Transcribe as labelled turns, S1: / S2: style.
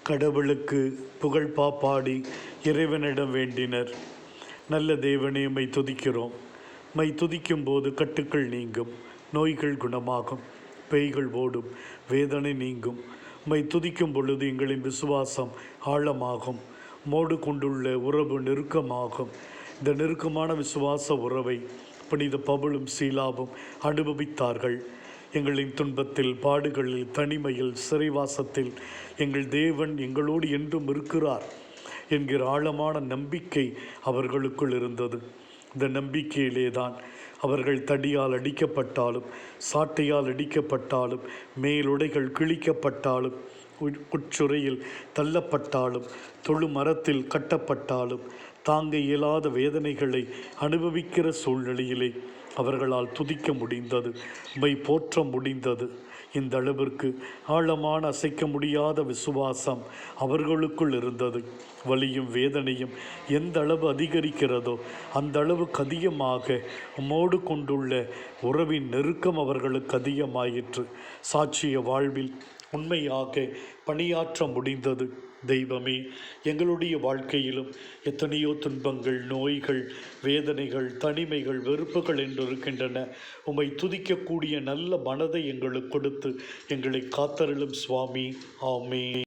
S1: கடவுளுக்கு புகழ் பாடி இறைவனிடம் வேண்டினர். நல்ல தேவனே, மை துதிக்கிறோம். மை துதிக்கும் போது கட்டுக்கள் நீங்கும், நோய்கள் குணமாகும், பேய்கள் ஓடும், வேதனை நீங்கும். மை துதிக்கும் பொழுது எங்களின் விசுவாசம் ஆழமாகும், மோடு கொண்டுள்ள உறவு நெருக்கமாகும். இந்த நெருக்கமான விசுவாச உறவை புனித பவுலும் சீலாவும் அனுபவித்தார்கள். எங்களின் துன்பத்தில், பாடுகளில், தனிமையில், சிறைவாசத்தில் எங்கள் தேவன் எங்களோடு என்றும் இருக்கிறார் என்கிற ஆழமான நம்பிக்கை அவர்களுக்குள் இருந்தது. இந்த நம்பிக்கையிலே தான் அவர்கள் தடியால் அடிக்கப்பட்டாலும், சாட்டையால் அடிக்கப்பட்டாலும், மேலுடைகள் கிழிக்கப்பட்டாலும், உட்சுரையில் தள்ளப்பட்டாலும், தொழு மரத்தில் கட்டப்பட்டாலும், தாங்க இயலாத வேதனைகளை அனுபவிக்கிற சூழ்நிலையிலே அவர்களால் துதிக்க முடிந்தது, மை போற்ற முடிந்தது. இந்த அளவிற்கு ஆழமான அசைக்க முடியாத விசுவாசம் அவர்களுக்குள் இருந்தது. வலியும் வேதனையும் எந்த அளவு அதிகரிக்கிறதோ அந்த அளவுக்கு அதிகமாக உம்மோடு கொண்டுள்ள உறவின் நெருக்கம் அவர்களுக்கு அதிகமாயிற்று. சாட்சிய வாழ்வில் உண்மையாக பணியாற்ற முடிந்தது. தெய்வமே, எங்களுடைய வாழ்க்கையிலும் எத்தனையோ துன்பங்கள், நோய்கள், வேதனைகள், தனிமைகள், வெறுப்புகள் என்று இருக்கின்றன. உம்மை துதிக்கக்கூடிய நல்ல மனதை எங்களுக்கு கொடுத்து எங்களை காத்தருளும் சுவாமி. ஆமென்.